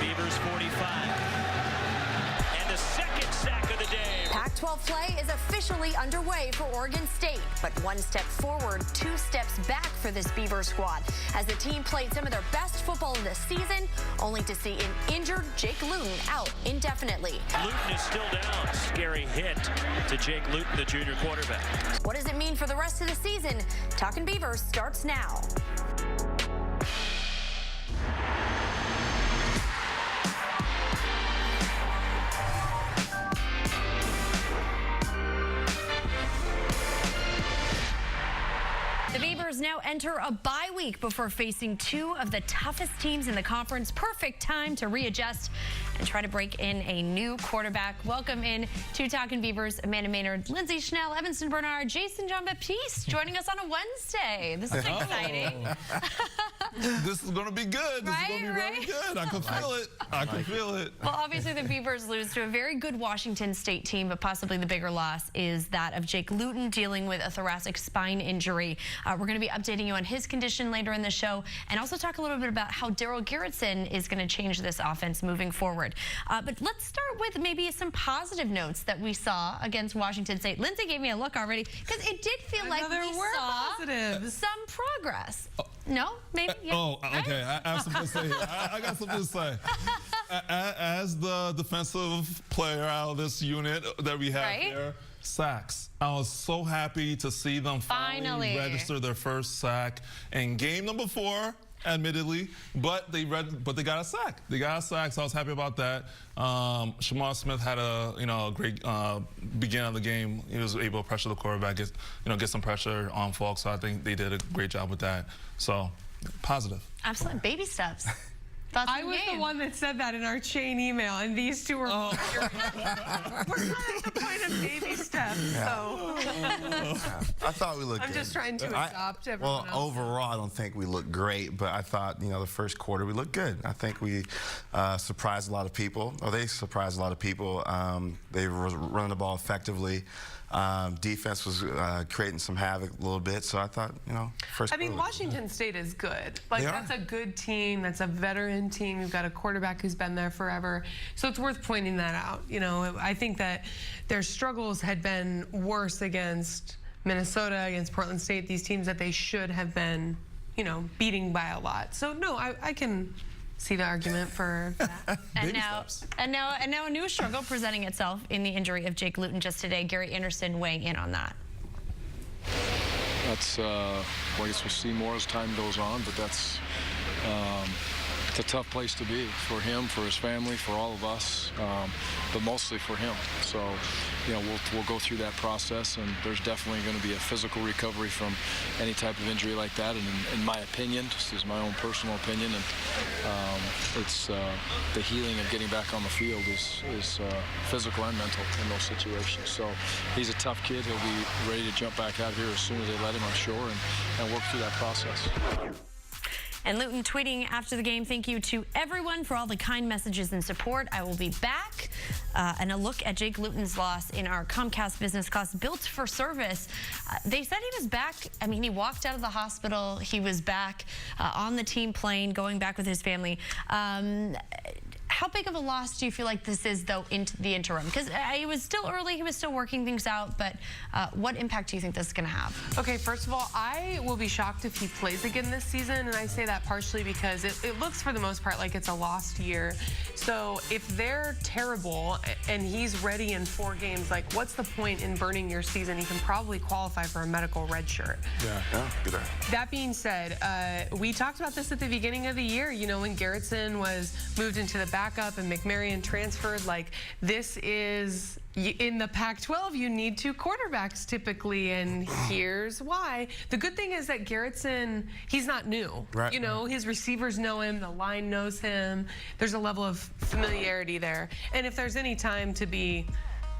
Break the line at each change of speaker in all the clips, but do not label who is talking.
Beavers 45. And the second sack of the day.
Pac-12 play is officially underway for Oregon State, but one step forward, two steps back for this Beaver squad as the team played some of their best football of the season, only to see an injured Jake Luton out indefinitely.
Luton is still down. Scary hit to Jake Luton, the junior quarterback.
What does it mean for the rest of the season? Talkin Beavers starts now. The Beavers now enter a bye week before facing two of the toughest teams in the conference. Perfect time to readjust and try to break in a new quarterback. Welcome in to Talkin Beavers, Amanda Maynard, Lindsay Schnell, Evanston Bernard, Jason Jean-Baptiste joining us on a Wednesday. This is exciting.
This is going to be good. This is going to be really good. I can feel it. I can feel it.
Well, obviously the Beavers lose to a very good Washington State team, but possibly the bigger loss is that of Jake Luton dealing with a thoracic spine injury. We're going to be updating you on his condition later in the show and also talk a little bit about how Daryl Garrettson is going to change this offense moving forward. But let's start with maybe some positive notes that we saw against Washington State. Lindsay gave me a look already because it did feel like we saw some progress. No? Maybe? Yeah.
Oh, okay. I have something to say here. I got something to say. As the defensive player out of this unit that we have here, sacks. I was so happy to see them finally register their first sack in game number 4, admittedly, but they got a sack. They got a sack, so I was happy about that. Shamar Smith had a great beginning of the game. He was able to pressure the quarterback, get some pressure on Falk. So I think they did a great job with that. So positive.
Absolutely, baby steps.
I was the one that said that in our chain email, and these two were we're not at the point of baby steps, so.
I thought we looked good.
I'm just trying to adopt everyone else.
Overall, I don't think we looked great, but I thought, the first quarter we looked good. I think we surprised a lot of people, or they surprised a lot of people. They were running the ball effectively. Defense was creating some havoc a little bit, so I thought, first.
I mean, Washington State is good. Like, that's a good team. That's a veteran team. You've got a quarterback who's been there forever, so it's worth pointing that out. I think that their struggles had been worse against Minnesota, against Portland State, these teams that they should have been, beating by a lot. So no, I can see the argument for that.
and now a new struggle presenting itself in the injury of Jake Luton just today. Gary Anderson weighing in on that.
That's well, I guess we'll see more as time goes on, but that's it's a tough place to be for him, for his family, for all of us, but mostly for him. So, we'll go through that process, and there's definitely going to be a physical recovery from any type of injury like that. And in my opinion, just as my own personal opinion, and it's the healing of getting back on the field is physical and mental in those situations. So he's a tough kid. He'll be ready to jump back out here as soon as they let him, I'm sure, and work through that process.
And Luton tweeting after the game, "Thank you to everyone for all the kind messages and support. I will be back." And a look at Jake Luton's loss in our Comcast business class, Built for Service. They said he was back. I mean, he walked out of the hospital. He was back on the team plane, going back with his family. How big of a loss do you feel like this is, though, into the interim? Because it was still early, he was still working things out, but what impact do you think this is going to have?
Okay, first of all, I will be shocked if he plays again this season, and I say that partially because it looks, for the most part, like it's a lost year. So if they're terrible and he's ready in 4 games, like, what's the point in burning your season? He can probably qualify for a medical red shirt.
Yeah, good.
That being said, we talked about this at the beginning of the year, when Garrettson was moved into the backup and McMarion transferred. Like, this is, in the Pac-12, you need 2 quarterbacks typically, and here's why. The good thing is that Garrettson, he's not new.
Right.
His receivers know him, the line knows him. There's a level of familiarity there. And if there's any time to be,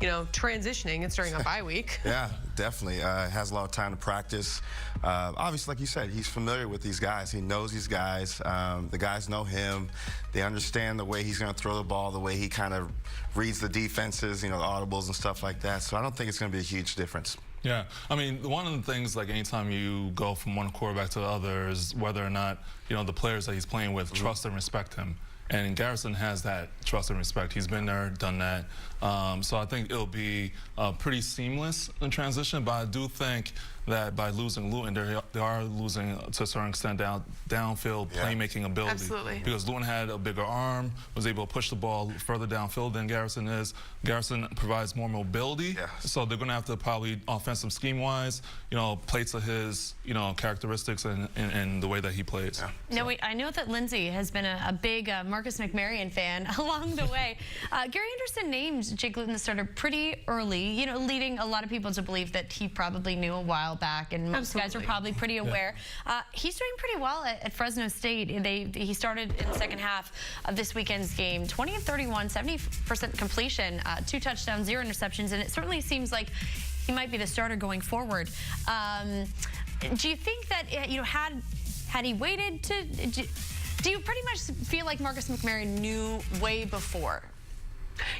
transitioning, it's during a bye week.
Yeah, definitely. Has a lot of time to practice. Obviously, like you said, he's familiar with these guys. He knows these guys. The guys know him. They understand the way he's going to throw the ball, the way he kind of reads the defenses, the audibles and stuff like that. So I don't think it's going to be a huge difference.
Yeah, I mean, one of the things, like, anytime you go from one quarterback to the other is whether or not, the players that he's playing with trust and respect him. And Garrison has that trust and respect. He's been there, done that. So I think it'll be pretty seamless in transition, but I do think that by losing Luton, they are losing to a certain extent downfield playmaking ability.
Absolutely.
Because Luton had a bigger arm, was able to push the ball further downfield than Garrison is. Garrison provides more mobility, so they're going to have to probably offensive scheme-wise, play to his, characteristics and the way that he plays.
Yeah. Now, I know that Lindsay has been a big Marcus McMaryion fan along the way. Gary Anderson named Jake Luton the starter pretty early, leading a lot of people to believe that he probably knew a while back, and most guys are probably pretty aware. He's doing pretty well at Fresno State. He started in the second half of this weekend's game, 20 of 31, 70% completion, 2 touchdowns, 0 interceptions, and it certainly seems like he might be the starter going forward. Do you think that had he waited to? Do you pretty much feel like Marcus McMaryion knew way before?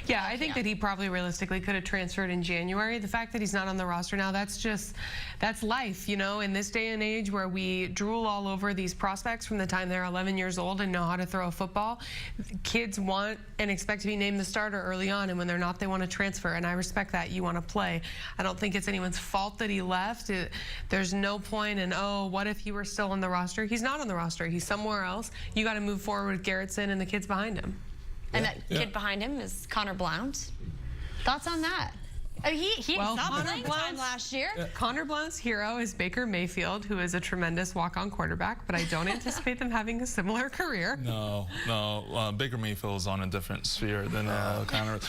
Yeah, I think that he probably realistically could have transferred in January. The fact that he's not on the roster now, that's life, in this day and age where we drool all over these prospects from the time they're 11 years old and know how to throw a football. Kids want and expect to be named the starter early on, and when they're not, they want to transfer, and I respect that. You want to play. I don't think it's anyone's fault that he left. There's no point in, oh, what if he were still on the roster? He's not on the roster. He's somewhere else. You got to move forward with Garrettson and the kids behind him.
And that kid behind him is Connor Blount. Thoughts on that? He had not playing time last year.
Connor Blount's hero is Baker Mayfield, who is a tremendous walk-on quarterback, but I don't anticipate them having a similar career.
No. Baker Mayfield is on a different sphere than Connor.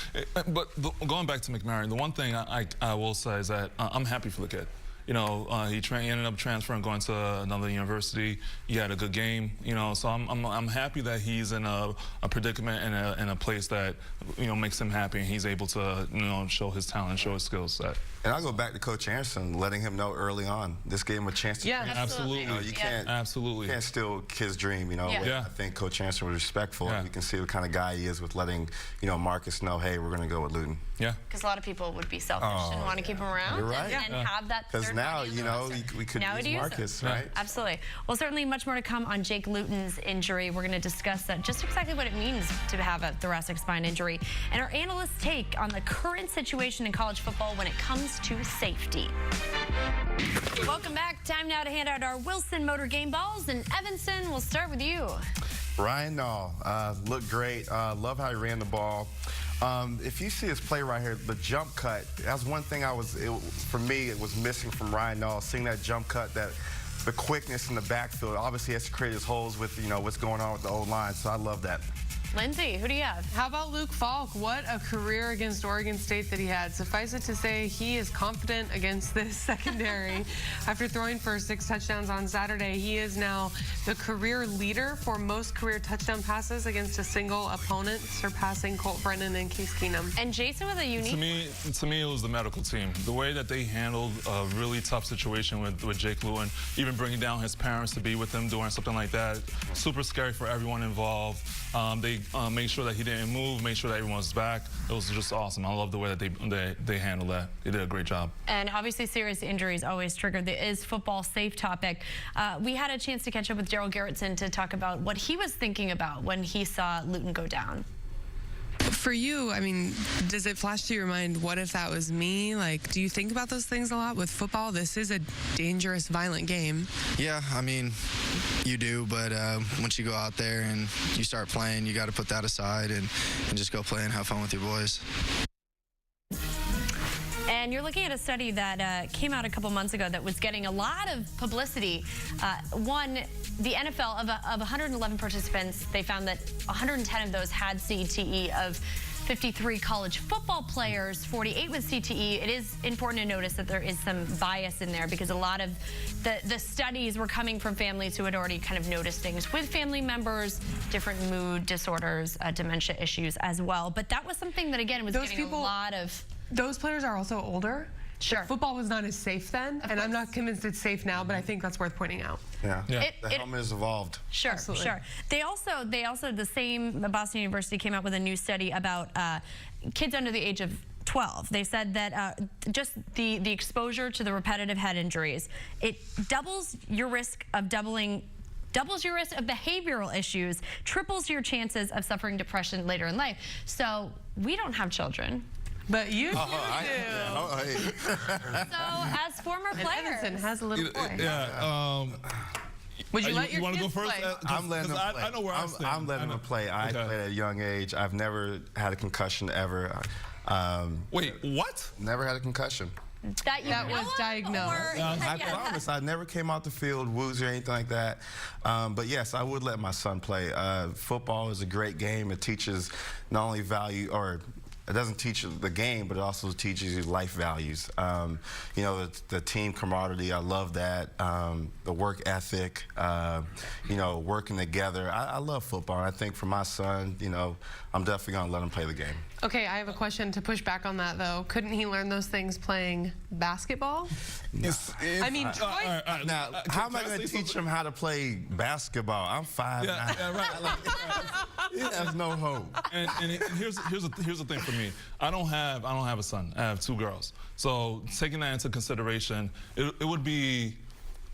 But going back to McMaryion, the one thing I will say is that I'm happy for the kid. He ended up transferring, going to another university. He had a good game, so I'm happy that he's in a predicament and in a place that, makes him happy, and he's able to, show his talent, show his skill set.
And I'll go back to Coach Anderson, letting him know early on. This gave him a chance to.
Yeah,
absolutely.
You can't steal kids' dream. I think Coach Anderson was respectful. And you can see what kind of guy he is with letting, Marcus know, hey, we're going to go with Luton.
Yeah.
Because a lot of people would be selfish and want to keep him around.
You're right.
And have that.
Because now, we could use Marcus, right?
Absolutely. Well, certainly much more to come on Jake Luton's injury. We're going to discuss just exactly what it means to have a thoracic spine injury, and our analysts' take on the current situation in college football when it comes to safety. Welcome back. Time now to hand out our Wilson Motor Game Balls. And Evanston, we'll start with you.
Ryan Nall looked great. Love how he ran the ball. If you see his play right here, the jump cut, that's one thing for me, it was missing from Ryan Nall. Seeing that jump cut, the quickness in the backfield. Obviously, he has to create his holes with, what's going on with the O-line, so I love that.
Lindsay, who do you have?
How about Luke Falk? What a career against Oregon State that he had. Suffice it to say, he is confident against this secondary. After throwing for 6 touchdowns on Saturday, he is now the career leader for most career touchdown passes against a single opponent, surpassing Colt Brennan and Case Keenum.
And Jason with a unique...
To me, it was the medical team. The way that they handled a really tough situation with Jake Luton, even bringing down his parents to be with him doing something like that, super scary for everyone involved. They made sure that he didn't move, made sure that everyone was back. It was just awesome. I love the way that they handled that. They did a great job. And
obviously, serious injuries always trigger the is football safe topic. We had a chance to catch up with Daryl Garrettson to talk about what he was thinking about when he saw Luton go down.
For you, does it flash to your mind, what if that was me? Do you think about those things a lot with football? This is a dangerous, violent game.
Yeah, you do, but once you go out there and you start playing, you got to put that aside and just go play and have fun with your boys.
And you're looking at a study that came out a couple months ago that was getting a lot of publicity. The NFL, of 111 participants, they found that 110 of those had CTE. Of 53 college football players, 48 with CTE. It is important to notice that there is some bias in there because a lot of the studies were coming from families who had already kind of noticed things with family members, different mood disorders, dementia issues as well. But that was something that, again, was getting a lot of...
Those players are also older.
Sure.
Football was not as safe then, and I'm not convinced it's safe now, but I think that's worth pointing out.
Yeah. The helmet has evolved.
Sure,
absolutely.
Sure. They also, the same Boston University came out with a new study about kids under the age of 12. They said that just the exposure to the repetitive head injuries, it doubles your risk of doubles your risk of behavioral issues, triples your chances of suffering depression later in life. So we don't have children.
But you do.
So as former players.
Edison has a little boy.
Yeah.
Would you let your
want to go
kids
first?
play?
I'm letting him play.
I know where I stand.
I'm letting him play. I
Okay.
played at a young age. I've never had a concussion ever.
Wait, what?
Never had a concussion.
That
was diagnosed.
I promise. I never came out the field woozy or anything like that. But yes, I would let my son play. Football is a great game. It teaches not only value, or it doesn't teach you the game, but it also teaches you life values. You know, the team camaraderie, I love that. The work ethic, you know, working together. I love football. I think for my son, you know, I'm definitely going to let him play the game.
Okay, I have a question to push back on that, though. Couldn't he learn those things playing basketball? I mean, Troy...
Now, how am I going to teach him how to play basketball? I'm 5'9".
Yeah, right.
He has no hope.
And here's the thing for me. I don't have a son. I have 2 girls. So taking that into consideration, it would be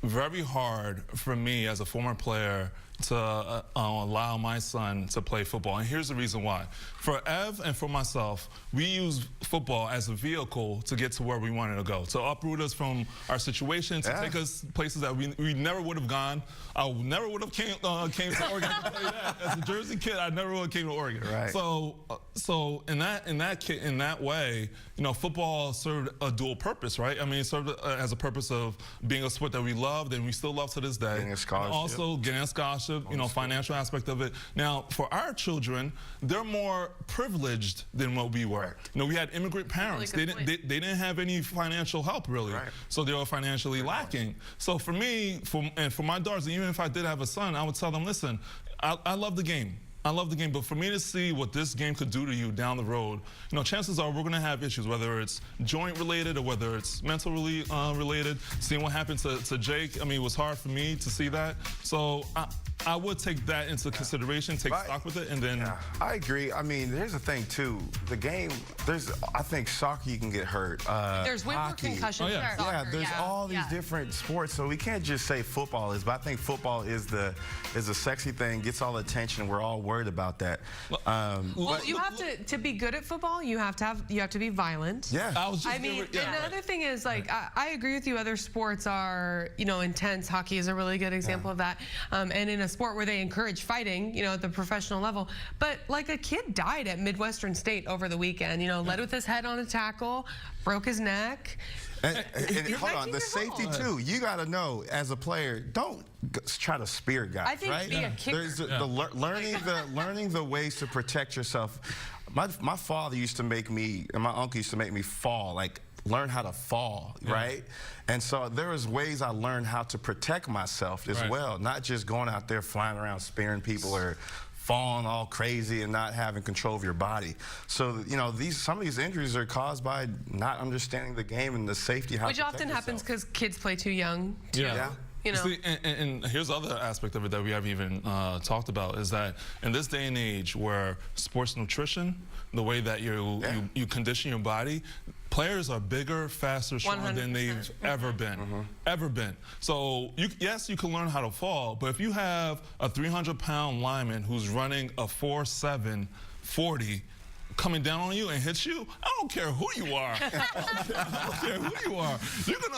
very hard for me as a former player to allow my son to play football. And here's the reason why. For Ev and for myself, we use football as a vehicle to get to where we wanted to go, to uproot us from our situation, to take us places that we never would have gone. I never would have came to Oregon. I'll tell you that. As a Jersey kid, I never would have came to Oregon.
Right.
So in that way, you know, football served a dual purpose, right? I mean, it served as a purpose of being a sport that we loved and we still love to this day.
Getting a scholarship.
And also getting a scholarship, you know, financial aspect of it. Now, for our children, they're more privileged than what we were. You know, we had immigrant parents. They didn't have any financial help, really.
Right.
So they were financially lacking. So for me, and for my daughters, even if I did have a son, I would tell them, listen, I love the game. I love the game, but for me to see what this game could do to you down the road, you know, chances are we're going to have issues, whether it's joint related or whether it's mentally related. Seeing what happened to Jake, I mean, it was hard for me to see that. So I would take that into consideration, take stock with it, and then...
Yeah, I agree. I mean, here's the thing, too. The game, I think soccer, you can get hurt.
There's way more concussions than soccer.
Yeah, there's all these different sports, so we can't just say football is, but I think football is the sexy thing, gets all the attention, we're all worried about that.
Well, you have to be good at football, you have to be violent.
Yeah.
I mean, and the other thing is, like, I agree with you, other sports are, you know, intense. Hockey is a really good example of that. And in a sport where they encourage fighting, you know, at the professional level. But, like, a kid died at Midwestern State over the weekend, you know, led with his head on a tackle, broke his neck.
And hold on, the safety too. You got to know as a player, don't try to spear guys.
I think
right?
be a kicker.
There's learning the ways to protect yourself. My father used to make me, and my uncle used to make me fall, like learn how to fall, right? And so there was ways I learned how to protect myself as well, not just going out there flying around spearing people or falling all crazy and not having control of your body. So, you know, some of these injuries are caused by not understanding the game and the safety.
Which often happens because kids play too young, too.
Yeah.
You know.
See, and here's the other aspect of it that we haven't even talked about is that in this day and age where sports nutrition, the way that you condition your body, players are bigger, faster, stronger than they've ever been. So yes, you can learn how to fall, but if you have a 300-pound lineman who's running a 4.7 40 coming down on you and hits you, I don't care who you are. I don't care who you are.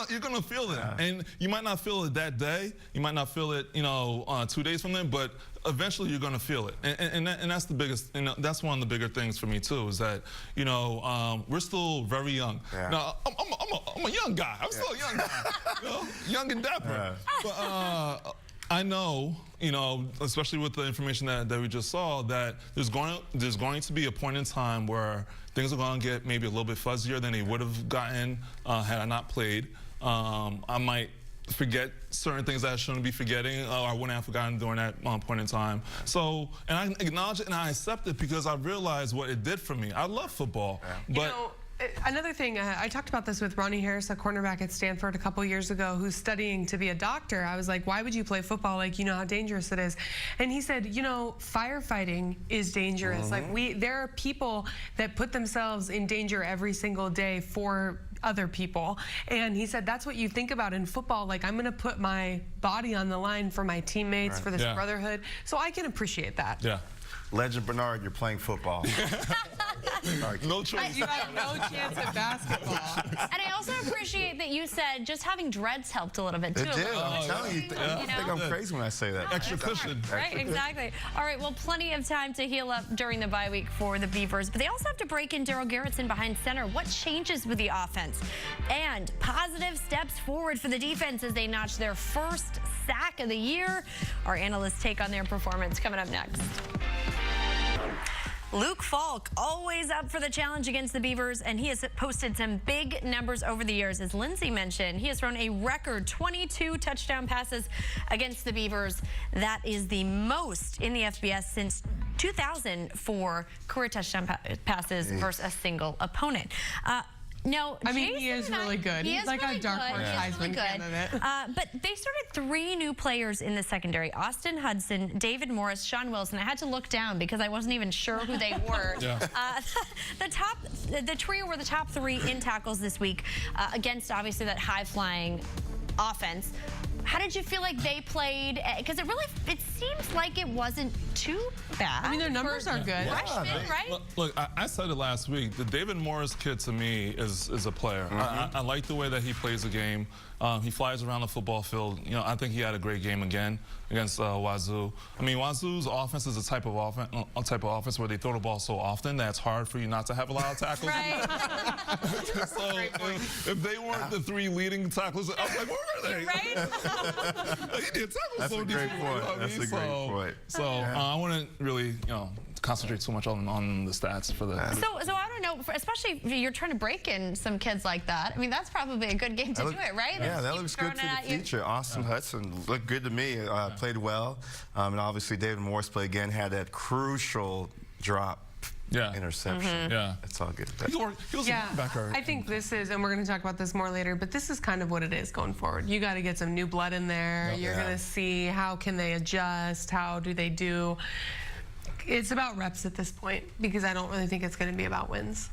You're gonna feel it, and you might not feel it that day. You might not feel it, you know, 2 days from then, but eventually you're gonna feel it, and that's the biggest. And that's one of the bigger things for me too. Is that, you know, we're still very young. Now I'm a young guy. I'm still a young guy. You know, young and dapper. But I know, you know, especially with the information that we just saw, that there's going to be a point in time where things are going to get maybe a little bit fuzzier than they would have gotten had I not played. I might forget certain things that I shouldn't be forgetting, or I wouldn't have forgotten during that point in time. So, and I acknowledge it and I accept it because I realized what it did for me. I love football, but.
You know, another thing, I talked about this with Ronnie Harris, a cornerback at Stanford a couple years ago, who's studying to be a doctor. I was like, why would you play football? Like, you know how dangerous it is. And he said, you know, firefighting is dangerous. Like, there are people that put themselves in danger every single day for other people. And he said that's what you think about in football. Like, I'm going to put my body on the line for my teammates, for this brotherhood. So I can appreciate that.
Yeah.
Legend Bernard, you're playing football.
No choice.
You have no chance at basketball.
And I also appreciate that you said just having dreads helped a little bit too.
It did. I'm telling you, I think I'm crazy when I say that.
Extra cushion.
Right, exactly. All right, well, plenty of time to heal up during the bye week for the Beavers, but they also have to break in Daryl Garrettson behind center. What changes with the offense? And positive steps forward for the defense as they notch their first sack of the year. Our analysts take on their performance coming up next. Luke Falk, always up for the challenge against the Beavers, and he has posted some big numbers over the years. As Lindsay mentioned, he has thrown a record 22 touchdown passes against the Beavers. That is the most in the FBS since 2000 for career touchdown passes versus a single opponent. No,
I mean, he is really good. He's like a dark horse Heisman candidate.
But they started 3 new players in the secondary: Austin Hudson, David Morris, Sean Wilson. I had to look down because I wasn't even sure who they were. The trio were the top 3 in tackles this week against obviously that high-flying offense. How did you feel like they played? Because it seems like it wasn't too bad.
I mean, their numbers are good.
Freshman, right?
Look, I said it last week. The David Morris kid, to me, is a player. I like the way that he plays the game. He flies around the football field. You know, I think he had a great game again against Wazoo. I mean, Wazoo's offense is a type of offense where they throw the ball so often that it's hard for you not to have a lot of tackles.
Right.
So if they weren't the 3 leading tacklers, I was like, where are they?
Right?
He did tackle
That's
so
a great point. That's a great point.
So I wouldn't really, concentrate too much on the stats for the.
So I don't know, especially if you're trying to break in some kids like that. I mean, that's probably a good game to do it, right?
Yeah, that looks good for the future. Austin Hudson looked good to me. Played well, and obviously David Morris played again. Had that crucial drop. Interception.
Yeah.
It's all good.
He was back there.
I think this is, and we're going to talk about this more later, but this is kind of what it is going forward. You got to get some new blood in there. You're going to see how can they adjust, how do they do. It's about reps at this point because I don't really think it's going to be about wins.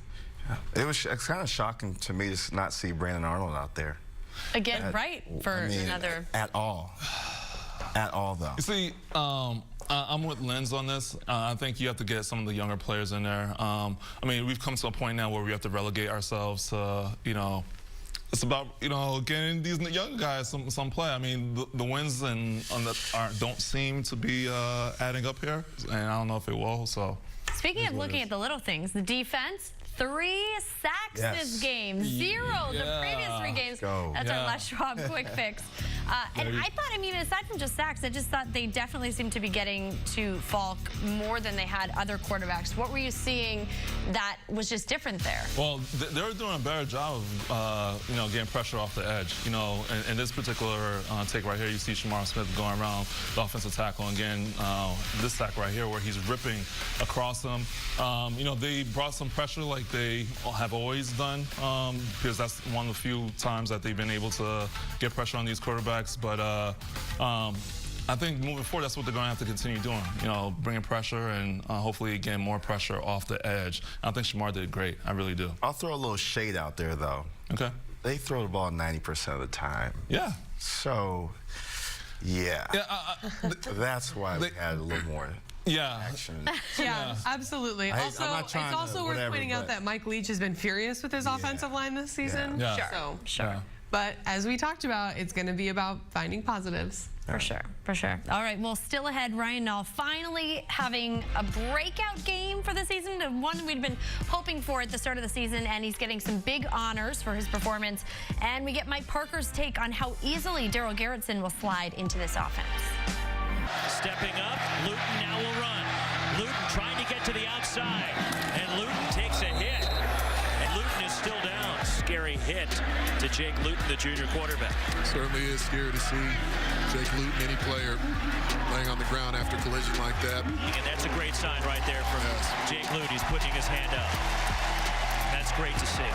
It's kind of shocking to me to not see Brandon Arnold out there.
Again, another.
At all. At all, though.
You see, I'm with Linz on this. I think you have to get some of the younger players in there. I mean, we've come to a point now where we have to relegate ourselves to, it's about, getting these young guys some play. I mean, the wins don't seem to be adding up here, and I don't know if it will. So.
Speaking of looking at the little things, the defense, 3 sacks this game, 0 the previous 3 games. That's our Les Schwab quick fix. And I thought, aside from just sacks, I just thought they definitely seemed to be getting to Falk more than they had other quarterbacks. What were you seeing that was just different there?
Well, they were doing a better job of, getting pressure off the edge. In this particular take right here, you see Shamar Smith going around the offensive tackle, and again, this sack right here where he's ripping across them. They brought some pressure like they have always done, because that's one of the few times that they've been able to get pressure on these quarterbacks. But I think moving forward, that's what they're going to have to continue doing. Bringing pressure and hopefully getting more pressure off the edge. I think Shamar did great. I really do.
I'll throw a little shade out there, though.
Okay.
They throw the ball 90% of the time.
Yeah.
So, that's why we had a little more. Action.
Yeah, absolutely. It's also worth pointing out that Mike Leach has been furious with his offensive line this season.
Sure.
But as we talked about, it's going to be about finding positives.
For sure. All right, well, still ahead, Ryan Nall finally having a breakout game for the season, the one we'd been hoping for at the start of the season, and he's getting some big honors for his performance. And we get Mike Parker's take on how easily Daryl Garrettson will slide into this offense.
Stepping up, Luton now will run. Luton trying to get to the outside, and Luton takes a hit. And Luton is still down. Scary hit to Jake Luton, the junior quarterback.
Certainly is scary to see Jake Luton, any player, laying on the ground after a collision like that.
And that's a great sign right there from Jake Luton. He's putting his hand up. That's great to see.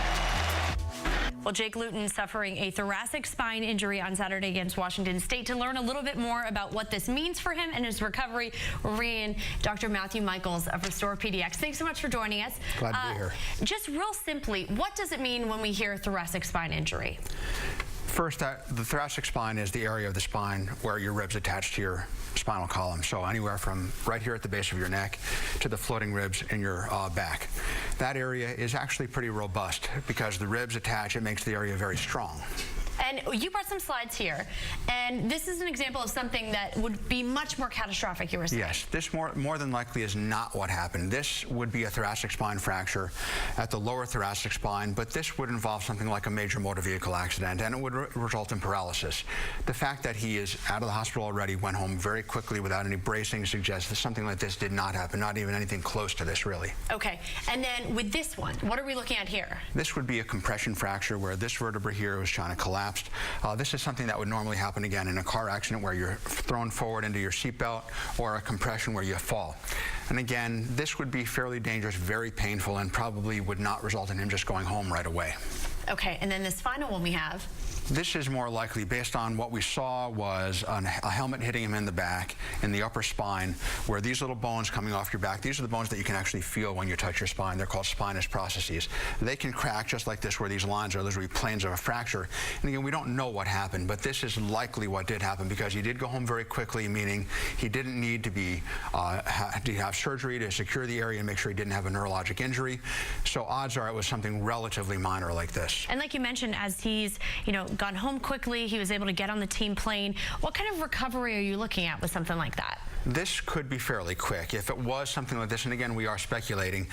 Well, Jake Luton suffering a thoracic spine injury on Saturday against Washington State. To learn a little bit more about what this means for him and his recovery, we're bringing in Dr. Matthew Michaels of Restore PDX. Thanks so much for joining us.
Glad to be here.
Just real simply, what does it mean when we hear thoracic spine injury?
First, the thoracic spine is the area of the spine where your ribs attach to your spinal column. So anywhere from right here at the base of your neck to the floating ribs in your back. That area is actually pretty robust because the ribs attach. It makes the area very strong.
And you brought some slides here, and this is an example of something that would be much more catastrophic, you were saying.
Yes, this more than likely is not what happened. This would be a thoracic spine fracture at the lower thoracic spine, but this would involve something like a major motor vehicle accident, and it would result in paralysis. The fact that he is out of the hospital already, went home very quickly without any bracing, suggests that something like this did not happen, not even anything close to this, really.
Okay, and then with this one, what are we looking at here?
This would be a compression fracture where this vertebra here was trying to collapse. This is something that would normally happen again in a car accident where you're thrown forward into your seatbelt, or a compression where you fall. And again, this would be fairly dangerous, very painful, and probably would not result in him just going home right away.
Okay, and then this final one we have.
This is more likely, based on what we saw was a helmet hitting him in the back, in the upper spine, where these little bones coming off your back, these are the bones that you can actually feel when you touch your spine. They're called spinous processes. They can crack just like this, where these lines are. Those would be planes of a fracture. And again, we don't know what happened, but this is likely what did happen, because he did go home very quickly, meaning he didn't need to have surgery to secure the area and make sure he didn't have a neurologic injury. So odds are it was something relatively minor like this.
And like you mentioned, as he's, gone home quickly, he was able to get on the team plane. What kind of recovery are you looking at with something like that?
This could be fairly quick. If it was something like this, and again, we are speculating,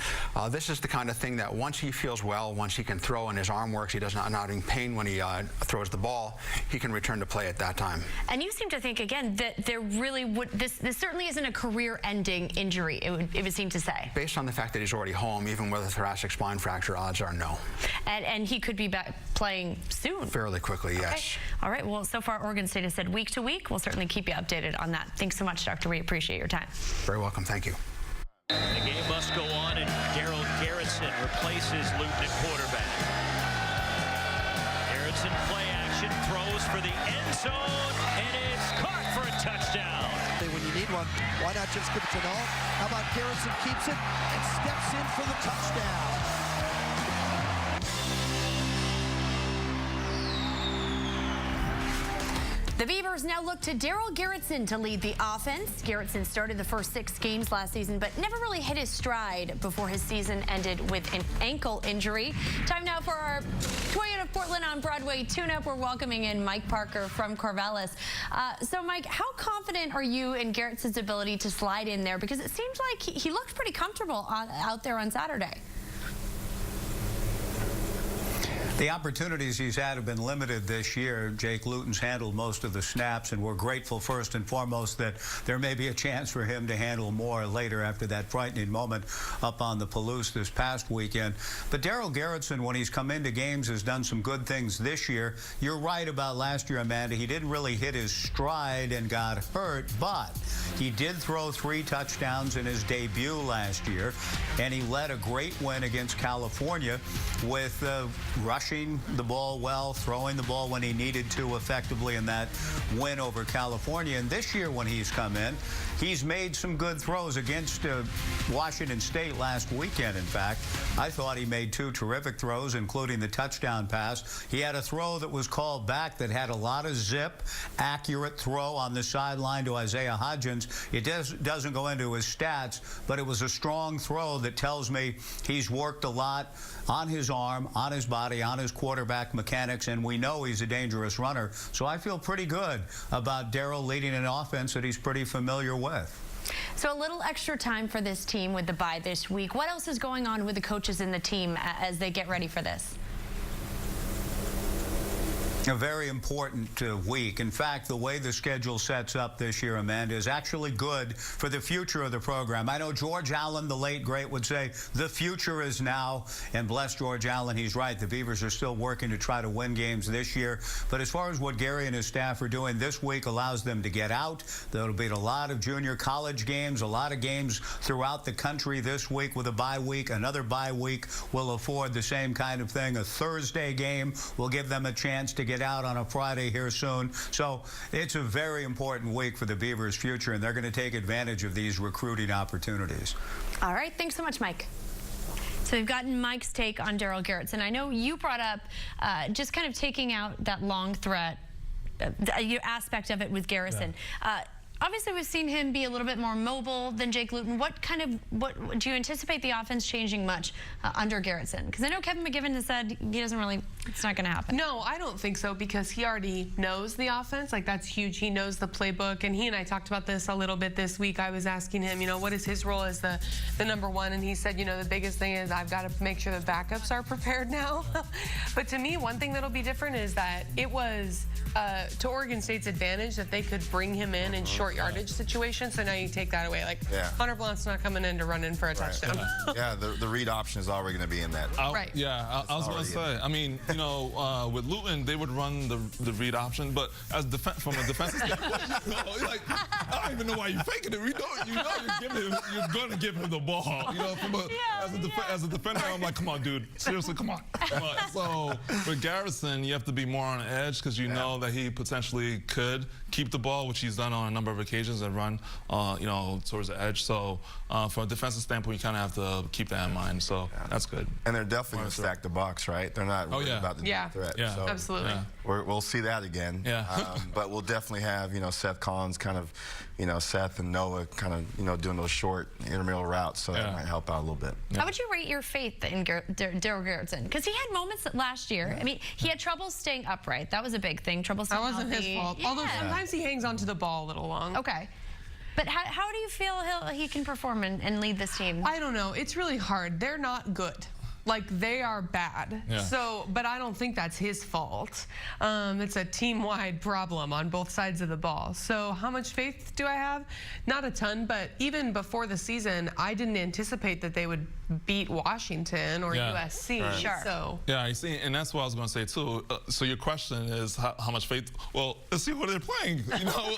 this is the kind of thing that once he feels well, once he can throw and his arm works, he does not having pain when he throws the ball, he can return to play at that time.
And you seem to think, again, that there really would, this certainly isn't a career-ending injury, it would seem to say.
Based on the fact that he's already home, even with a thoracic spine fracture, odds are no.
And he could be back playing soon?
Fairly quickly, yes.
Okay. All right, well, so far Oregon State has said week to week. We'll certainly keep you updated on that. Thanks so much, Dr. We appreciate your time.
Very welcome, thank you.
The game must go on, and Daryl Garrettson replaces Luton at quarterback. Garrettson play action, throws for the end zone, and it's caught for a touchdown.
When you need one, why not just give it to Null? How about Garrettson keeps it and steps in for the touchdown?
The Beavers now look to Daryl Garrettson to lead the offense. Garrettson started the first 6 games last season, but never really hit his stride before his season ended with an ankle injury. Time now for our Toyota Portland on Broadway tune-up. We're welcoming in Mike Parker from Corvallis. So, Mike, how confident are you in Garrettson's ability to slide in there? Because it seems like he looked pretty comfortable out there on Saturday.
The opportunities he's had have been limited this year. Jake Luton's handled most of the snaps, and we're grateful first and foremost that there may be a chance for him to handle more later after that frightening moment up on the Palouse this past weekend. But Daryl Garrettson, when he's come into games, has done some good things this year. You're right about last year, Amanda. He didn't really hit his stride and got hurt, but he did throw 3 touchdowns in his debut last year, and he led a great win against California with rushing the ball well, throwing the ball when he needed to effectively in that win over California. And this year when he's come in, he's made some good throws against Washington State last weekend, in fact. I thought he made 2 terrific throws, including the touchdown pass. He had a throw that was called back that had a lot of zip, accurate throw on the sideline to Isaiah Hodgins. It doesn't go into his stats, but it was a strong throw that tells me he's worked a lot on his arm, on his body, on his quarterback mechanics, and we know he's a dangerous runner. So I feel pretty good about Daryl leading an offense that he's pretty familiar with.
So a little extra time for this team with the bye this week. What else is going on with the coaches and the team as they get ready for this?
A very important week. In fact, the way the schedule sets up this year, Amanda, is actually good for the future of the program. I know George Allen, the late great, would say the future is now, and bless George Allen, he's right. The Beavers are still working to try to win games this year. But as far as what Gary and his staff are doing, this week allows them to get out. There'll be a lot of junior college games, a lot of games throughout the country this week with a bye week. Another bye week will afford the same kind of thing. A Thursday game will give them a chance to get out on a Friday here soon. So it's a very important week for the Beavers' future, and they're going to take advantage of these recruiting opportunities.
All right. Thanks so much, Mike. So we've gotten Mike's take on Daryl Garrettson. I know you brought up just kind of taking out that long threat aspect of it with Garrison. Yeah. Obviously, we've seen him be a little bit more mobile than Jake Luton. What do you anticipate the offense changing much under Garrettson? Because I know Kevin McGivern has said he doesn't really, it's not going to happen.
No, I don't think so, because he already knows the offense. Like, that's huge. He knows the playbook, and he and I talked about this a little bit this week. I was asking him, you know, what is his role as the number one? And he said, you know, the biggest thing is I've got to make sure the backups are prepared now. But to me, one thing that'll be different is that it was to Oregon State's advantage that they could bring him in short yardage situation. So now you take that away. Like, Hunter Blount's not coming in to run in for a touchdown.
Yeah, the read option is already going to be in that.
Right.
Yeah, I was going to say, I mean, you know, with Luton, they would run the read option, but as from a defensive standpoint, you know, like, I don't even know why you're faking it. You're going to give him the ball. You know, as a defender, I'm like, come on, dude. Seriously, come on. So with Garrison, you have to be more on edge, because you know that he potentially could keep the ball, which he's done on a number of occasions, and run, you know, towards the edge. So from a defensive standpoint, you kind of have to keep that in mind. So that's good.
And they're definitely going to stack the box, right? They're not worried about the deep threat.
Yeah,
so
absolutely.
We'll see that again.
Yeah.
But we'll definitely have, you know, Seth Collins kind of, you know, Seth and Noah kind of, you know, doing those short intramural routes. So that might help out a little bit.
How would you rate your faith in Daryl Garrettson? Because he had moments last year. I mean, he had trouble staying upright. That was a big thing. Trouble staying
That wasn't his fault. Although sometimes he hangs onto the ball a little long.
Okay. But how do you feel he can perform and lead this team?
I don't know. It's really hard. They're not good. Like, they are bad.
Yeah.
So, but I don't think that's his fault. It's a team-wide problem on both sides of the ball. So how much faith do I have? Not a ton, but even before the season, I didn't anticipate that they would beat Washington or USC.
Right.
Sure.
So.
Yeah, you see, and that's what I was going to say too. So your question is how much faith? Well, let's see who they're playing. You know,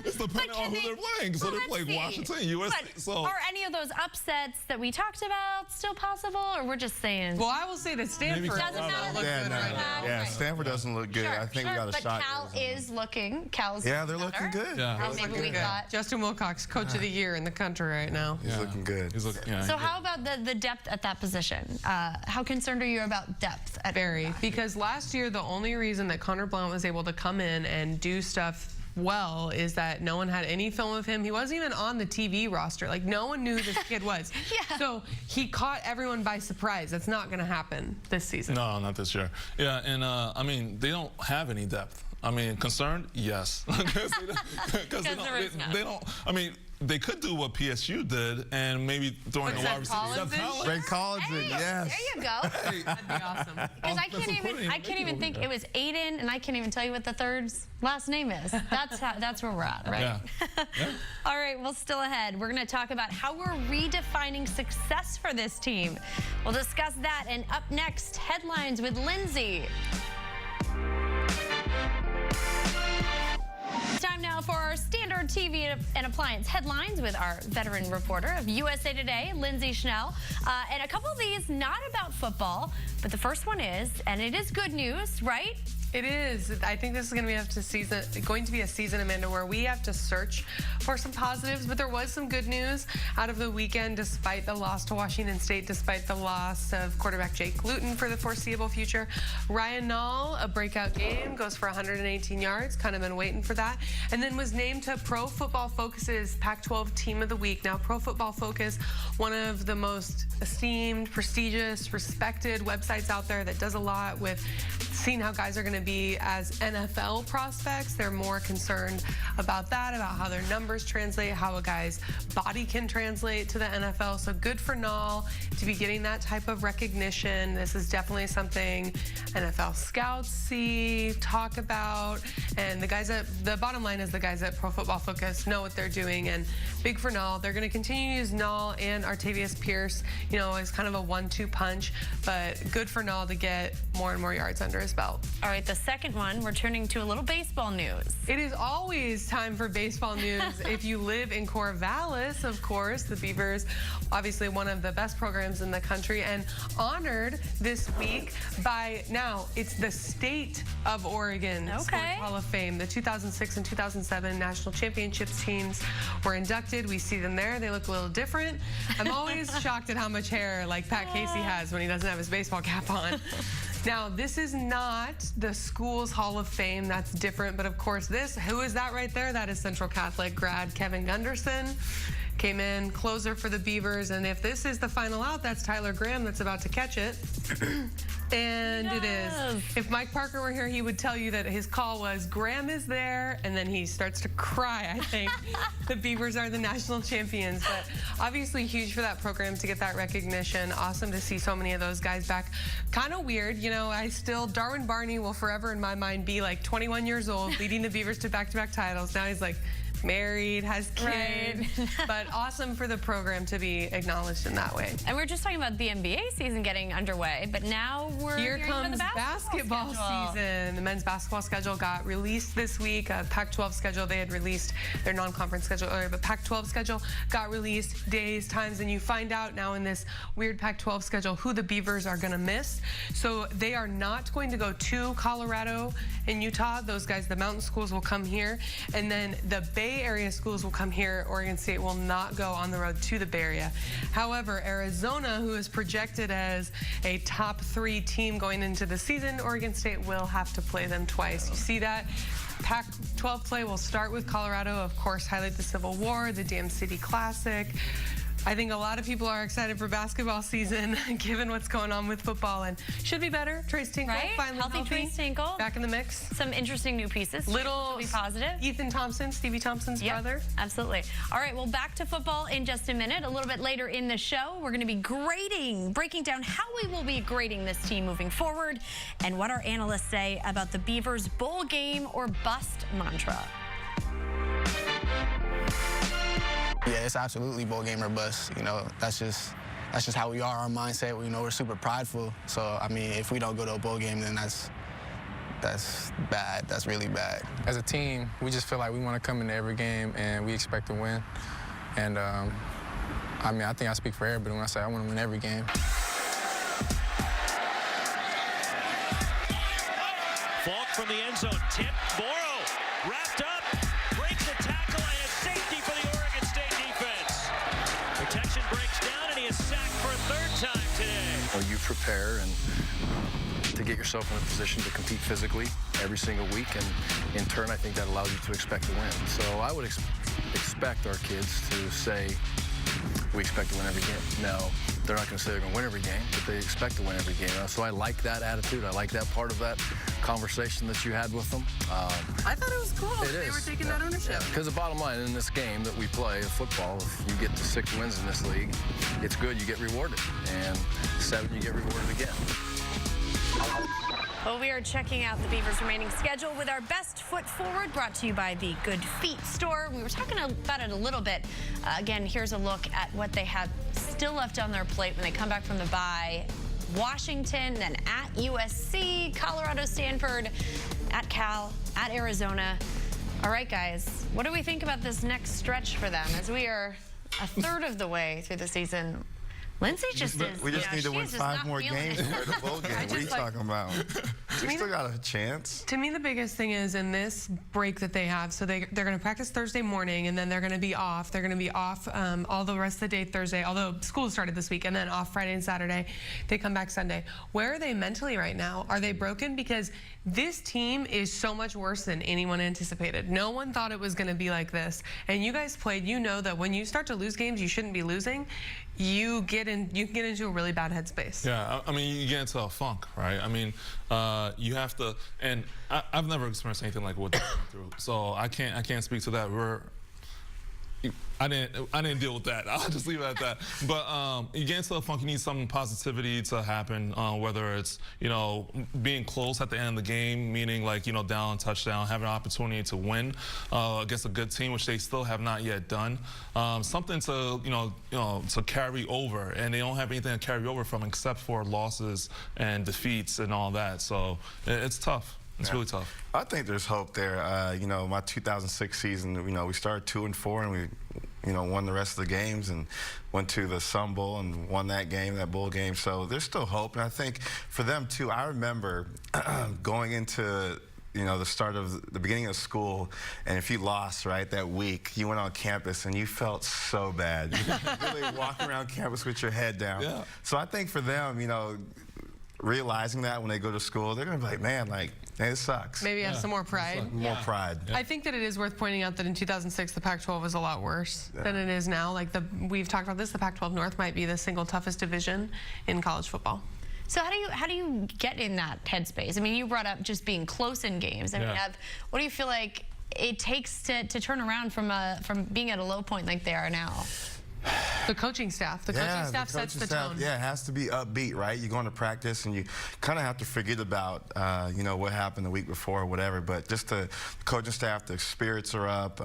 it's depending on who they're playing. So they're playing Washington, USC.
But are any of those upsets that we talked about still possible, or we're just saying?
Well, I will say that Stanford
doesn't matter.
Yeah, Stanford doesn't look good.
Sure,
I think we got a shot.
But Cal is looking. Cal's
they're looking good.
Yeah,
maybe we thought.
Justin Wilcox, coach of the year in the country right now.
He's looking good.
So how about the depth at that position? How concerned are you about depth at
Because last year, the only reason that Connor Blount was able to come in and do stuff well is that no one had any film of him. He wasn't even on the TV roster. Like, no one knew who this kid was. So he caught everyone by surprise. That's not going to happen this season.
No, not this year. Yeah, and I mean, they don't have any depth. I mean, concerned? Yes. Because they don't. I mean, they could do what PSU did and maybe throwing a wide receiver.
Ray Collins, yes.
There you go.
That'd be awesome.
Because I can't even think. It was Aiden, and I can't even tell you what the third's last name is. That's where we're at, right?
Yeah.
All right, well, still ahead. We're going to talk about how we're redefining success for this team. We'll discuss that, and up next, headlines with Lindsay. It's time now for our standard TV and appliance headlines with our veteran reporter of USA Today, Lindsay Schnell. And a couple of these not about football, but the first one is, and it is good news, right?
It is. I think this is going to be a season, Amanda, where we have to search for some positives. But there was some good news out of the weekend, despite the loss to Washington State, despite the loss of quarterback Jake Luton for the foreseeable future. Ryan Nall, a breakout game, goes for 118 yards. Kind of been waiting for that. And then was named to Pro Football Focus's Pac-12 Team of the Week. Now, Pro Football Focus, one of the most esteemed, prestigious, respected websites out there that does a lot with seeing how guys are going to be as NFL prospects. They're more concerned about that, about how their numbers translate, how a guy's body can translate to the NFL. So good for Nall to be getting that type of recognition. This is definitely something NFL scouts see, talk about, and the bottom line is the guys at Pro Football Focus know what they're doing, and big for Nall. They're going to continue to use Nall and Artavius Pierce, you know, as kind of a 1-2 punch, but good for Nall to get more and more yards under his belt.
All right, the second one, we're turning to a little baseball news.
It is always time for baseball news. If you live in Corvallis, of course, the Beavers, obviously one of the best programs in the country, and honored this week by, now it's the state of Oregon Sports Hall of Fame. The 2006 and 2007 national championships teams were inducted. We see them there. They look a little different. I'm always shocked at how much hair like Pat Casey has when he doesn't have his baseball cap on. Now, this is not the school's Hall of Fame. That's different. But of course, who is that right there? That is Central Catholic grad Kevin Gunderson. Came in closer for the Beavers. And if this is the final out, that's Tyler Graham that's about to catch it. And it is. If Mike Parker were here, he would tell you that his call was, Graham is there, and then he starts to cry, I think. The Beavers are the national champions. But obviously huge for that program to get that recognition. Awesome to see so many of those guys back. Kind of weird, you know, Darwin Barney will forever in my mind be like 21 years old, leading the Beavers to back-to-back titles. Now he's like married, has kids, but awesome for the program to be acknowledged in that way.
And we're just talking about the NBA season getting underway, but now
here comes the basketball season. The men's basketball schedule got released this week. Pac-12 schedule, they had released their non-conference schedule earlier, but Pac-12 schedule got released, days, times, and you find out now in this weird Pac-12 schedule who the Beavers are going to miss. So they are not going to go to Colorado and Utah. Those guys, the mountain schools, will come here, and then the Bay Area schools will come here. Oregon State will not go on the road to the Bay Area. However, Arizona, who is projected as a top 3 team going into the season, Oregon State will have to play them twice. You see that? Pac-12 play will start with Colorado, of course, highlight the Civil War, the Dam City Classic. I think a lot of people are excited for basketball season, given what's going on with football, and should be better. Trace Tinkle, finally healthy.
Trace Tinkle,
back in the mix.
Some interesting new pieces.
Little
be positive.
Ethan Thompson, Stevie Thompson's brother.
Absolutely. All right, well, back to football in just a minute. A little bit later in the show, we're going to be breaking down how we will be grading this team moving forward, and what our analysts say about the Beavers' bowl game or bust mantra.
Yeah, it's absolutely bowl game or bust. You know, that's just how we are. Our mindset. You know, we're super prideful. So I mean, if we don't go to a bowl game, then that's bad. That's really bad.
As a team, we just feel like we want to come into every game and we expect to win. And I mean, I think I speak for everybody when I say I want to win every game.
Falk from the end zone, tip, Morrow, wrapped up, breaks the tackle, and a safety for the Oregon State defense. Protection breaks down, and he is sacked for a 3rd time today.
Well, you prepare and to get yourself in a position to compete physically every single week, and in turn, I think that allows you to expect to win. So I would expect our kids to say, we expect to win every game. Now, they're not going to say they're going to win every game, but they expect to win every game. So I like that attitude. I like that part of that conversation that you had with them.
I thought it was cool. They were taking that ownership.
Because the bottom line in this game that we play, football, if you get to 6 wins in this league, it's good. You get rewarded. And 7, you get rewarded again.
Well, we are checking out the Beavers' remaining schedule with our best foot forward, brought to you by the Good Feet store. We were talking about it a little bit. Again, here's a look at what they have still left on their plate when they come back from the bye. Washington, then at USC, Colorado, Stanford, at Cal, at Arizona. All right, guys, what do we think about this next stretch for them as we are a 1/3 of the way through the season? Lindsay just is.
We just need to win 5 more games for the bowl game. What are you talking about? We still got a chance.
To me, the biggest thing is in this break that they have, so they're going to practice Thursday morning, and then they're going to be off. They're going to be off all the rest of the day Thursday, although school started this week, and then off Friday and Saturday. They come back Sunday. Where are they mentally right now? Are they broken? Because this team is so much worse than anyone anticipated. No one thought it was going to be like this. And you guys played, you know that when you start to lose games you shouldn't be losing, you can get into a really bad headspace.
Yeah, I mean, you get into a funk, right? I mean, you have to, and I've never experienced anything like what they're going through, so I can't speak to that. I didn't deal with that. I'll just leave it at that. But you get into a funk, you need some positivity to happen, whether it's, you know, being close at the end of the game, meaning like, you know, down, touchdown, having an opportunity to win against a good team, which they still have not yet done. Something to, you know, to carry over, and they don't have anything to carry over from except for losses and defeats and all that. So it's tough. It's really tough.
I think there's hope there. You know, my 2006 season, you know, we started 2-4 and we, you know, won the rest of the games and went to the Sun Bowl and won that game, that bowl game. So there's still hope. And I think for them too, I remember going into, you know, the beginning of school, and if you lost, right, that week, you went on campus and you felt so bad. You really walking around campus with your head down.
Yeah.
So I think for them, you know, realizing that when they go to school, they're going to be like, man, like, hey, this sucks.
Maybe have some more pride.
More pride.
I think that it is worth pointing out that in 2006, the Pac-12 was a lot worse than it is now. Like we've talked about this, the Pac-12 North might be the single toughest division in college football.
So how do you get in that headspace? I mean, you brought up just being close in games. I mean, what do you feel like it takes to turn around from being at a low point like they are now?
The coaching staff. The coaching staff sets the tone.
Yeah, it has to be upbeat, right? You go into practice and you kind of have to forget about, you know, what happened the week before or whatever. But just the coaching staff, the spirits are up.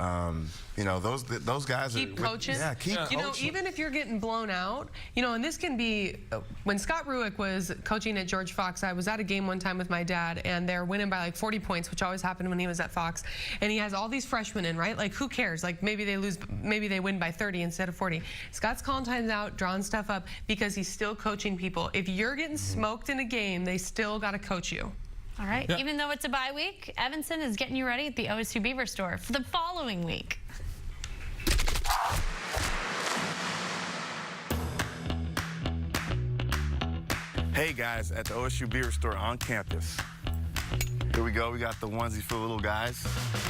You know, those guys
keep coaching.
Yeah, keep coaching.
You know, even if you're getting blown out, you know, and this can be when Scott Rueck was coaching at George Fox. I was at a game one time with my dad, and they're winning by like 40 points, which always happened when he was at Fox. And he has all these freshmen in, right? Like, who cares? Like, maybe they lose, maybe they win by 30 instead of 40. Scott's calling times out, drawing stuff up because he's still coaching people. If you're getting smoked in a game, they still got to coach you.
All right. Even though it's a bye week, Evanston is getting you ready at the OSU Beaver store for the following week.
Hey guys, at the OSU Beaver store on campus. Here we go. We got the onesies for the little guys.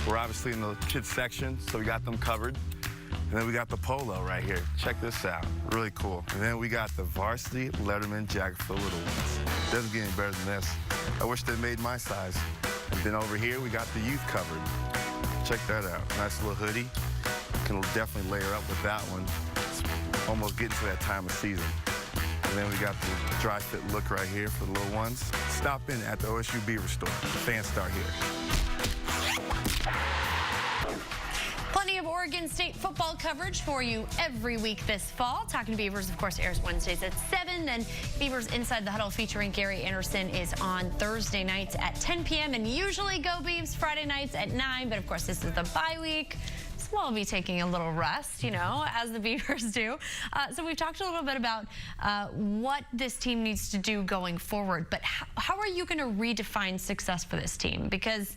We're obviously in the kids section, so we got them covered. And then we got the polo right here. Check this out. Really cool. And then we got the varsity Letterman jacket for the little ones. Doesn't get any better than this. I wish they made my size. And then over here, we got the youth covered. Check that out. Nice little hoodie. Can definitely layer up with that one. It's almost getting to that time of season. And then we got the dry fit look right here for the little ones. Stop in at the OSU Beaver store. Fans start here.
Plenty of Oregon State football coverage for you every week this fall. Talkin Beavers, of course, airs Wednesdays at 7. Then Beavers Inside the Huddle featuring Gary Anderson is on Thursday nights at 10 p.m. And usually Go Beavs Friday nights at 9. But, of course, this is the bye week. So we'll be taking a little rest, you know, as the Beavers do. So we've talked a little bit about what this team needs to do going forward. But how are you going to redefine success for this team? Because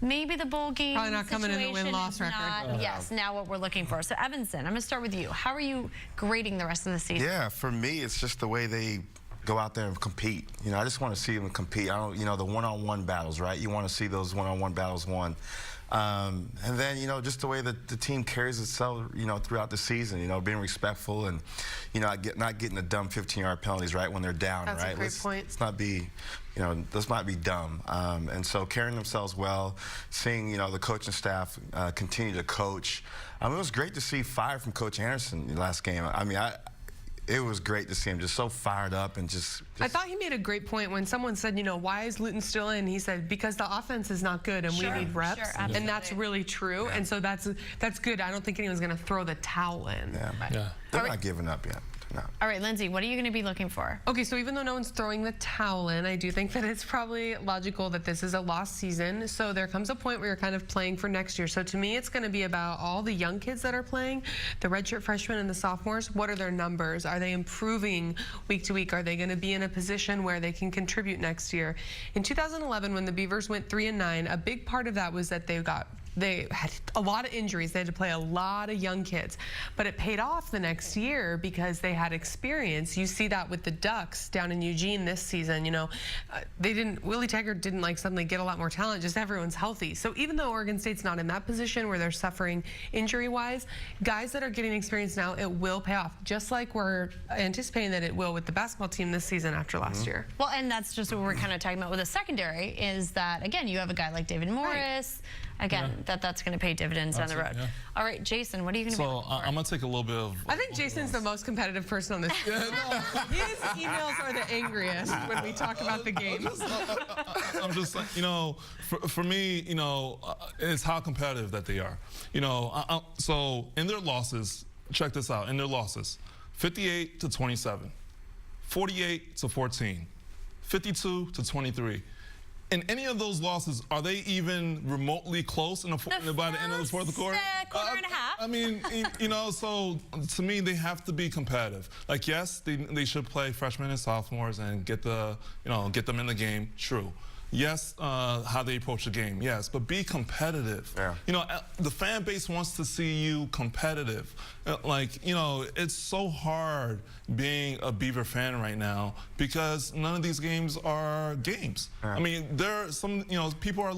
maybe the bowl game
probably not coming in a win-loss record.
Yes, now what we're looking for. So Evanston, I'm going to start with you. How are you grading the rest of the season?
Yeah, for me, it's just the way they go out there and compete. You know, I just want to see them compete. I don't, you know, the one-on-one battles, right? You want to see those one-on-one battles won. And then, you know, just the way that the team carries itself, you know, throughout the season, you know, being respectful and, you know, not getting the dumb 15-yard penalties, right, when they're down,
That's
right?
a great point.
Let's not be, you know, this might be dumb. And so carrying themselves well, seeing, you know, the coaching staff continue to coach. It was great to see fire from Coach Anderson last game. I mean, it was great to see him just so fired up and just
I thought he made a great point when someone said, you know, why is Luton still in? He said, because the offense is not good and we need reps. And that's really true. And so that's good. I don't think anyone's going to throw the towel in.
They're not giving up yet. No.
All right, Lindsay, what are you going to be looking for?
Okay, so even though no one's throwing the towel in, I do think that it's probably logical that this is a lost season. So there comes a point where you're kind of playing for next year. So to me, it's going to be about all the young kids that are playing, the redshirt freshmen and the sophomores. What are their numbers? Are they improving week to week? Are they going to be in a position where they can contribute next year? In 2011, when the Beavers went 3-9, a big part of that was that they got They had a lot of injuries. They had to play a lot of young kids. But it paid off the next year because they had experience. You see that with the Ducks down in Eugene this season. You know, Willie Taggart didn't like suddenly get a lot more talent, just everyone's healthy. So even though Oregon State's not in that position where they're suffering injury-wise, guys that are getting experience now, it will pay off. Just like we're anticipating that it will with the basketball team this season after last year.
Well, and that's just what we're kind of talking about with the secondary, is that, again, you have a guy like David Morris. Again, that's going to pay dividends down the road. All right, Jason, what are you going to be looking for?
I'm going to take a little bit of...
I think Jason's the most competitive person on this. His emails are the angriest when we talk about the game.
I'm just like, you know, for me, you know, it's how competitive that they are. You know, so in their losses, check this out, in their losses, 58-27, 48-14, 52-23. In any of those losses, are they even remotely close by the end of the fourth quarter?
Quarter and a half.
I mean, you know, so to me, they have to be competitive. Like, yes, they should play freshmen and sophomores and get them in the game. True. Yes, how they approach the game, yes, but be competitive. You know, the fan base wants to see you competitive. Like, you know, it's so hard being a Beaver fan right now because none of these games are games. I mean, there are some, you know, people are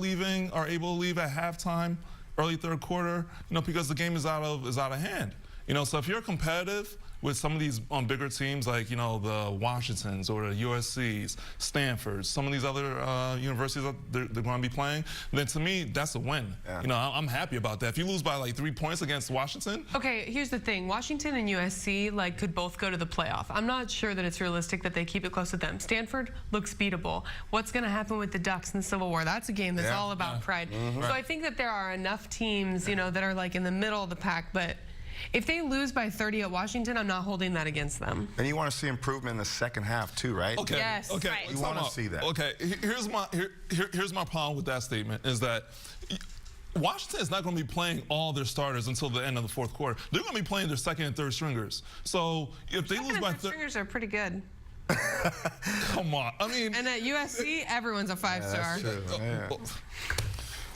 able to leave at halftime, early third quarter, you know, because the game is out of hand. You know, so if you're competitive with some of these bigger teams like, you know, the Washingtons or the USCs, Stanfords, some of these other universities that they're going to be playing, then to me, that's a win. You know, I'm happy about that. If you lose by like 3 points against Washington.
Okay, here's the thing. Washington and USC could both go to the playoff. I'm not sure that it's realistic that they keep it close with them. Stanford looks beatable. What's going to happen with the Ducks in the Civil War? That's a game that's all about pride. So I think that there are enough teams, you know, that are like in the middle of the pack, but if they lose by 30 at Washington, I'm not holding that against them.
And you want to see improvement in the second half too, right?
Okay.
Yes.
Okay.
Right.
You want to see that.
Okay. Here's my problem with that statement is that Washington is not going to be playing all their starters until the end of the fourth quarter. They're going to be playing their second and third stringers. So if they lose by 30,
stringers are pretty good.
Come on. I mean.
And at USC, everyone's a 5-star.
That's true.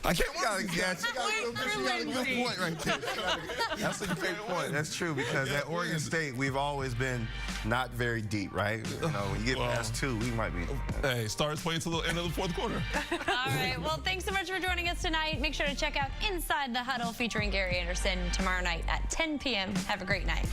I can't
That's a great point. That's true because at Oregon State, we've always been not very deep, right? You know, when you get past 2, we might be.
Hey, stars playing till the end of the fourth quarter.
All right. Well, thanks so much for joining us tonight. Make sure to check out Inside the Huddle featuring Gary Anderson tomorrow night at 10 p.m. Have a great night.